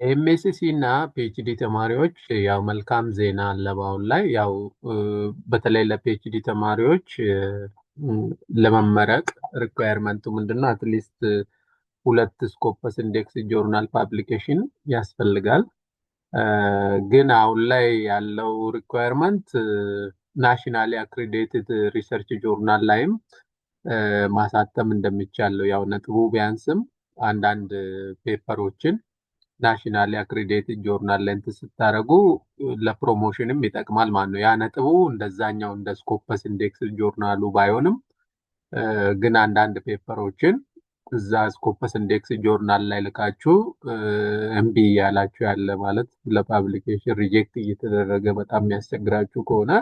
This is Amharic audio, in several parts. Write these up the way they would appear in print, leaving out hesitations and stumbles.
ኤምኤስሲ እና ፒኤችዲ ተማሪዎች ያው መልካም ዜና አለ በአሁን ላይ ያው እ፣ በተለይ ለፒኤችዲ ተማሪዎች ለመመረቅ ሪኳየርመንቱ ምንድነው? አትሊስት ሁለት ስኮፐስ ኢንዴክስ ጆርናል ፓብሊኬሽን ያስፈልጋል። እ፣ ግን አሁን ላይ ያለው ሪኳየርመንት ናሽናሊ አክሬዲትድ ሪሰርች ጆርናል ላይም ማሳተም እንደሚቻል ነው። ያው ነጥቡ ቢያንስም አንዳንድ ፔፐሮችን ናሽናሊ አክሬዲትድ ጆርናል ላይ እንትን ስታደርጉ ለፕሮሞሽንም ይጠቅማል ማለት ነው። ያ ነጥቡ እንደዛኛው እንደ ስኮፐስ ኢንዴክስ ጆርናሉ ባይሆንም እ፣ ግን አንዳንድ ፔፐሮችን እዛ ስኮፐስ ኢንዴክስ ጆርናል ላይ ልካችሁ እምቢ እያላችሁ ያለ ማለት ለፓብሊኬሽን ሪጀክት እየተደረገ በጣም የሚያስቸግራችሁ ከሆነ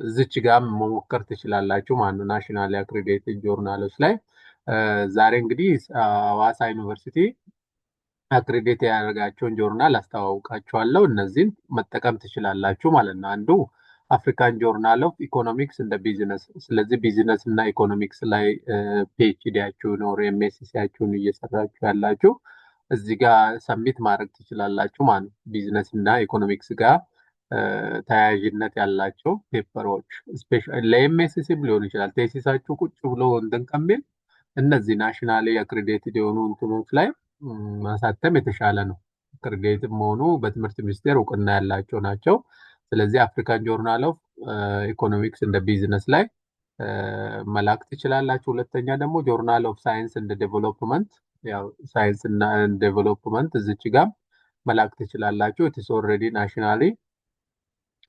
እዚች ጋር መሞከር ትችላላችሁ ማለት ነው። ናሽናል አክሬዲትድ ጆርናሎች ላይ ዛሬ እንግዲህ ሐዋሳ ዩኒቨርሲቲ አክሬዲት ያደረጋቸውን ጆርናል አስተዋውቃችኋለሁ። እነዚህን መጠቀም ትችላላችሁ ማለት ነው። አንዱ አፍሪካን ጆርናል ኦፍ ኢኮኖሚክስ እንደ ቢዝነስ። ስለዚህ ቢዝነስ እና ኢኮኖሚክስ ላይ ፒኤችዲያችሁን ኦር ኤምኤስሲያችሁን እየሰራችሁ ያላችሁ እዚህ ጋር ሰሚት ማድረግ ትችላላችሁ ማለት ነው። ቢዝነስ እና ኢኮኖሚክስ ጋር ተያያዥነት ያላቸው ፔፐሮች ለኤምኤስሲም ሊሆን ይችላል። ቴሲሳችሁ ቁጭ ብሎ እንትን ከሚል እነዚህ ናሽናሊ አክሬዲትድ የሆኑ እንትኖች ላይ ማሳተም የተሻለ ነው። አክሬዲትድ መሆኑ በትምህርት ሚኒስቴር እውቅና ያላቸው ናቸው። ስለዚህ አፍሪካን ጆርናል ኦፍ ኢኮኖሚክስ እንደ ቢዝነስ ላይ መላክ ትችላላችሁ። ሁለተኛ ደግሞ ጆርናል ኦፍ ሳይንስ እንደ ዴቨሎፕመንት፣ ያው ሳይንስ እና ዴቨሎፕመንት እዚች ጋር መላክ ትችላላችሁ። ኢትስ ኦልሬዲ ናሽናሊ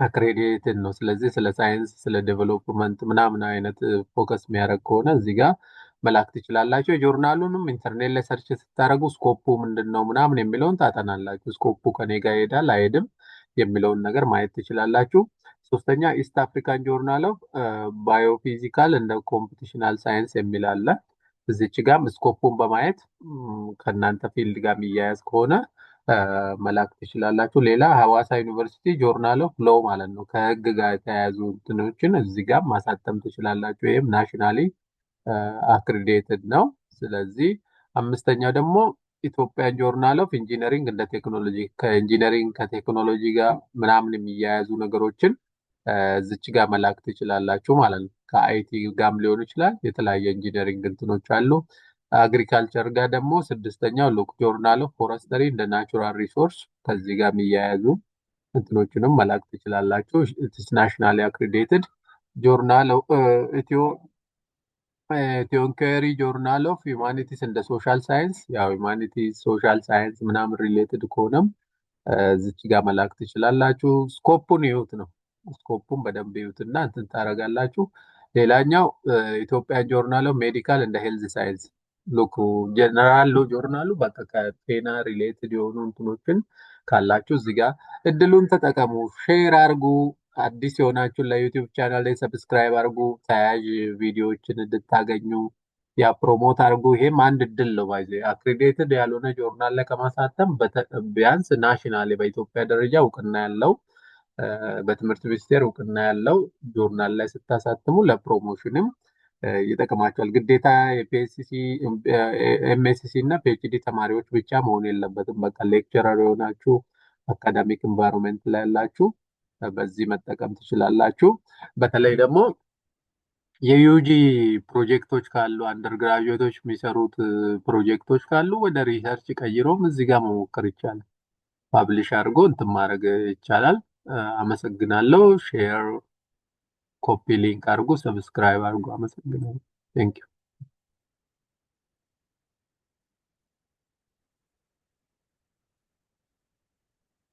አክሬዲትድ ነው። ስለዚህ ስለ ሳይንስ ስለ ዴቨሎፕመንት ምናምን አይነት ፎከስ የሚያደርግ ከሆነ እዚህ ጋር መላክ ትችላላችሁ። የጆርናሉንም ኢንተርኔት ላይ ሰርች ስታደርጉ ስኮፑ ምንድን ነው ምናምን የሚለውን ታጠናላችሁ። ስኮፑ ከኔ ጋር ይሄዳል አይሄድም የሚለውን ነገር ማየት ትችላላችሁ። ሶስተኛ ኢስት አፍሪካን ጆርናል ኦፍ ባዮፊዚካል እንደ ኮምፒቲሽናል ሳይንስ የሚል አለ። እዚች ጋም ስኮፑን በማየት ከእናንተ ፊልድ ጋር የሚያያዝ ከሆነ መላክ ትችላላችሁ። ሌላ ሐዋሳ ዩኒቨርሲቲ ጆርናል ኦፍ ሎው ማለት ነው። ከህግ ጋር የተያያዙ እንትኖችን እዚህ ጋር ማሳተም ትችላላችሁ። ይህም ናሽናሊ አክሬዲትድ ነው። ስለዚህ አምስተኛው ደግሞ ኢትዮጵያን ጆርናል ኦፍ ኢንጂነሪንግ እንደ ቴክኖሎጂ ከኢንጂነሪንግ ከቴክኖሎጂ ጋር ምናምን የሚያያዙ ነገሮችን እዚች ጋር መላክ ትችላላችሁ ማለት ነው። ከአይቲ ጋርም ሊሆን ይችላል። የተለያየ ኢንጂነሪንግ እንትኖች አሉ። አግሪካልቸር ጋር ደግሞ ስድስተኛው ሉክ ጆርናል ኦፍ ፎረስተሪ እንደ ናቹራል ሪሶርስ ከዚህ ጋር የሚያያዙ እንትኖችንም መላክ ትችላላችሁ። ናሽናሊ አክሬዲትድ ጆርናል ኢትዮ ቲዮንከሪ ጆርናል ኦፍ ሂውማኒቲስ እንደ ሶሻል ሳይንስ ያው ሂውማኒቲስ ሶሻል ሳይንስ ምናምን ሪሌትድ ከሆነም እዚች ጋር መላክ ትችላላችሁ። ስኮፑን ይዩት ነው። ስኮፑን በደንብ ይዩትና እንትን ታደርጋላችሁ። ሌላኛው ኢትዮጵያን ጆርናል ኦፍ ሜዲካል እንደ ሄልዝ ሳይንስ ሉክ ጀነራል ጆርናሉ በቃ ከጤና ሪሌትድ የሆኑ እንትኖችን ካላችሁ እዚህ ጋር እድሉን ተጠቀሙ። ሼር አድርጉ። አዲስ የሆናችሁ ለዩቲዩብ ቻናል ላይ ሰብስክራይብ አድርጉ። ተያያዥ ቪዲዮዎችን እንድታገኙ ያ ፕሮሞት አድርጉ። ይሄም አንድ እድል ነው። ባይዘ አክሬዲትድ ያልሆነ ጆርናል ላይ ከማሳተም ቢያንስ ናሽናል በኢትዮጵያ ደረጃ እውቅና ያለው በትምህርት ሚኒስቴር እውቅና ያለው ጆርናል ላይ ስታሳትሙ ለፕሮሞሽንም ይጠቅማቸዋል። ግዴታ የፒኤችሲ ኤምኤስሲ እና ፒኤችዲ ተማሪዎች ብቻ መሆን የለበትም። በቃ ሌክቸረር የሆናችሁ አካዳሚክ ኢንቫይሮንመንት ላይ ያላችሁ በዚህ መጠቀም ትችላላችሁ። በተለይ ደግሞ የዩጂ ፕሮጀክቶች ካሉ አንደርግራጁዌቶች የሚሰሩት ፕሮጀክቶች ካሉ ወደ ሪሰርች ቀይሮም እዚህ ጋር መሞከር ይቻላል። ፓብሊሽ አድርጎ እንትን ማድረግ ይቻላል። አመሰግናለሁ። ሼር፣ ኮፒ ሊንክ አድርጉ፣ ሰብስክራይብ አድርጉ። አመሰግናለሁ። ቴንክ ዩ